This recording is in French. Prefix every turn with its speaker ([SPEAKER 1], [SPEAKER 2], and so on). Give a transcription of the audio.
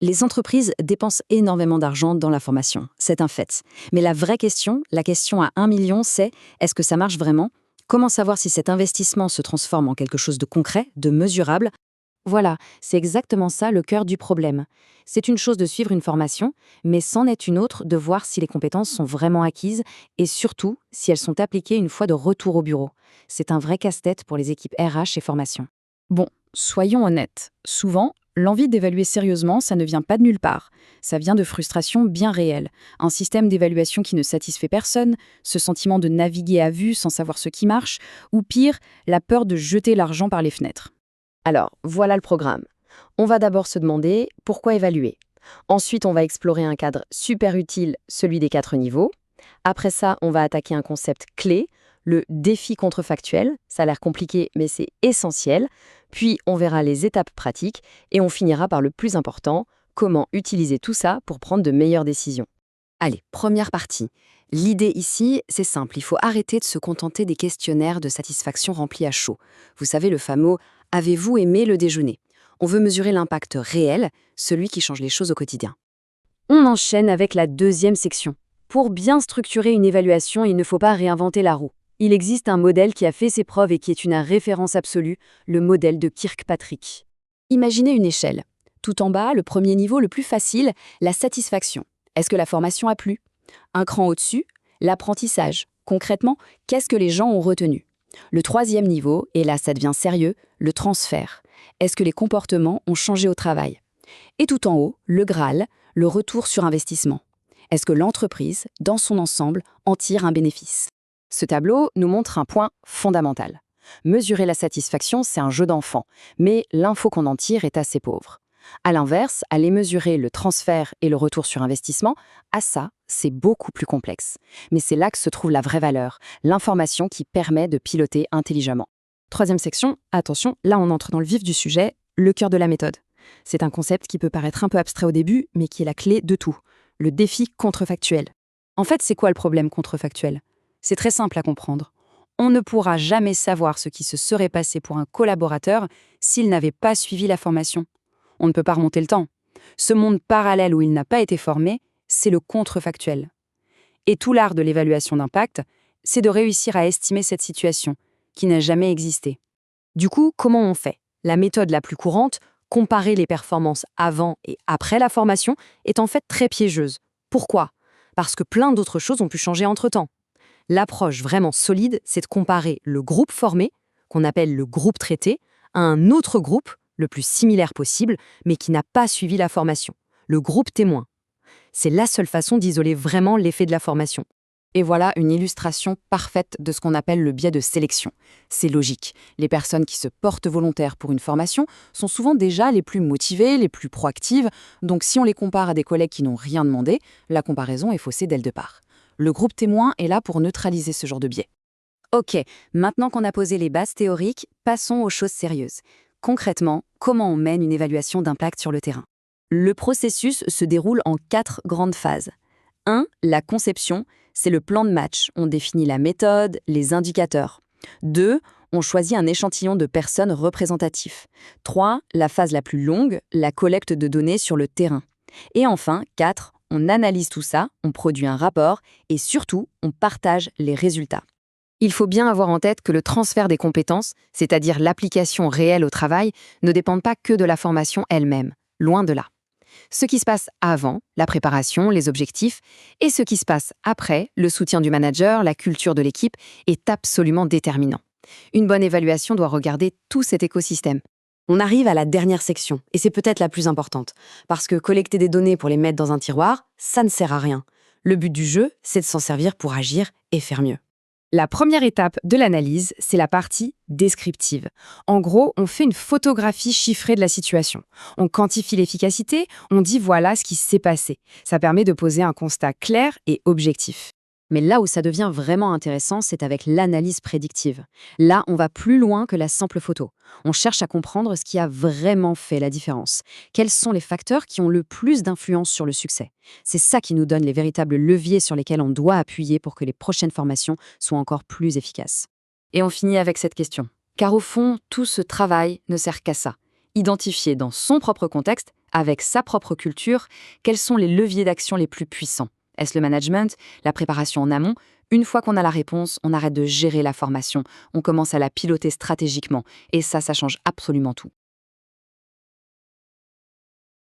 [SPEAKER 1] Les entreprises dépensent énormément d'argent dans la formation, c'est un fait. Mais la vraie question, la question à 1 million, c'est est-ce que ça marche vraiment? Comment savoir si cet investissement se transforme en quelque chose de concret, de mesurable?
[SPEAKER 2] Voilà, c'est exactement ça le cœur du problème. C'est une chose de suivre une formation, mais c'en est une autre de voir si les compétences sont vraiment acquises et surtout si elles sont appliquées une fois de retour au bureau. C'est un vrai casse-tête pour les équipes RH et formation.
[SPEAKER 3] Bon, soyons honnêtes. Souvent, l'envie d'évaluer sérieusement, ça ne vient pas de nulle part. Ça vient de frustrations bien réelles. Un système d'évaluation qui ne satisfait personne, ce sentiment de naviguer à vue sans savoir ce qui marche, ou pire, la peur de jeter l'argent par les fenêtres.
[SPEAKER 2] Alors, voilà le programme. On va d'abord se demander pourquoi évaluer. Ensuite, on va explorer un cadre super utile, celui des 4 niveaux. Après ça, on va attaquer un concept clé, le défi contrefactuel. Ça a l'air compliqué, mais c'est essentiel. Puis, on verra les étapes pratiques et on finira par le plus important, comment utiliser tout ça pour prendre de meilleures décisions.
[SPEAKER 1] Allez, première partie. L'idée ici, c'est simple, il faut arrêter de se contenter des questionnaires de satisfaction remplis à chaud. Vous savez, le fameux « Avez-vous aimé le déjeuner ?» On veut mesurer l'impact réel, celui qui change les choses au quotidien.
[SPEAKER 2] On enchaîne avec la deuxième section. Pour bien structurer une évaluation, il ne faut pas réinventer la roue. Il existe un modèle qui a fait ses preuves et qui est une référence absolue, le modèle de Kirkpatrick.
[SPEAKER 1] Imaginez une échelle. Tout en bas, le premier niveau le plus facile, la satisfaction. Est-ce que la formation a plu? Un cran au-dessus, l'apprentissage. Concrètement, qu'est-ce que les gens ont retenu? Le troisième niveau, et là ça devient sérieux, le transfert. Est-ce que les comportements ont changé au travail? Et tout en haut, le Graal, le retour sur investissement. Est-ce que l'entreprise, dans son ensemble, en tire un bénéfice? Ce tableau nous montre un point fondamental. Mesurer la satisfaction, c'est un jeu d'enfant, mais l'info qu'on en tire est assez pauvre. À l'inverse, aller mesurer le transfert et le retour sur investissement, ça, c'est beaucoup plus complexe. Mais c'est là que se trouve la vraie valeur, l'information qui permet de piloter intelligemment.
[SPEAKER 3] Troisième section, attention, là on entre dans le vif du sujet, le cœur de la méthode. C'est un concept qui peut paraître un peu abstrait au début, mais qui est la clé de tout. Le défi contrefactuel. En fait, c'est quoi le problème contrefactuel? C'est très simple à comprendre. On ne pourra jamais savoir ce qui se serait passé pour un collaborateur s'il n'avait pas suivi la formation. On ne peut pas remonter le temps. Ce monde parallèle où il n'a pas été formé, c'est le contrefactuel. Et tout l'art de l'évaluation d'impact, c'est de réussir à estimer cette situation, qui n'a jamais existé. Du coup, comment on fait? La méthode la plus courante, comparer les performances avant et après la formation, est en fait très piégeuse. Pourquoi? Parce que plein d'autres choses ont pu changer entre-temps. L'approche vraiment solide, c'est de comparer le groupe formé, qu'on appelle le groupe traité, à un autre groupe, le plus similaire possible, mais qui n'a pas suivi la formation, le groupe témoin. C'est la seule façon d'isoler vraiment l'effet de la formation. Et voilà une illustration parfaite de ce qu'on appelle le biais de sélection. C'est logique. Les personnes qui se portent volontaires pour une formation sont souvent déjà les plus motivées, les plus proactives, donc si on les compare à des collègues qui n'ont rien demandé, la comparaison est faussée dès le départ. Le groupe témoin est là pour neutraliser ce genre de biais. Ok, maintenant qu'on a posé les bases théoriques, passons aux choses sérieuses. Concrètement, comment on mène une évaluation d'impact sur le terrain? Le processus se déroule en 4 grandes phases. 1. La conception, c'est le plan de match. On définit la méthode, les indicateurs. 2. On choisit un échantillon de personnes représentatifs. 3. La phase la plus longue, la collecte de données sur le terrain. Et enfin, 4. On analyse tout ça, on produit un rapport et surtout, on partage les résultats. Il faut bien avoir en tête que le transfert des compétences, c'est-à-dire l'application réelle au travail, ne dépend pas que de la formation elle-même, loin de là. Ce qui se passe avant, la préparation, les objectifs, et ce qui se passe après, le soutien du manager, la culture de l'équipe, est absolument déterminant. Une bonne évaluation doit regarder tout cet écosystème. On arrive à la dernière section, et c'est peut-être la plus importante, parce que collecter des données pour les mettre dans un tiroir, ça ne sert à rien. Le but du jeu, c'est de s'en servir pour agir et faire mieux. La première étape de l'analyse, c'est la partie descriptive. En gros, on fait une photographie chiffrée de la situation. On quantifie l'efficacité, on dit voilà ce qui s'est passé. Ça permet de poser un constat clair et objectif. Mais là où ça devient vraiment intéressant, c'est avec l'analyse prédictive. Là, on va plus loin que la simple photo. On cherche à comprendre ce qui a vraiment fait la différence. Quels sont les facteurs qui ont le plus d'influence sur le succès? C'est ça qui nous donne les véritables leviers sur lesquels on doit appuyer pour que les prochaines formations soient encore plus efficaces. Et on finit avec cette question. Car au fond, tout ce travail ne sert qu'à ça. identifier dans son propre contexte, avec sa propre culture, quels sont les leviers d'action les plus puissants. Est-ce le management, la préparation en amont? Une fois qu'on a la réponse, on arrête de gérer la formation, on commence à la piloter stratégiquement, et ça change absolument tout.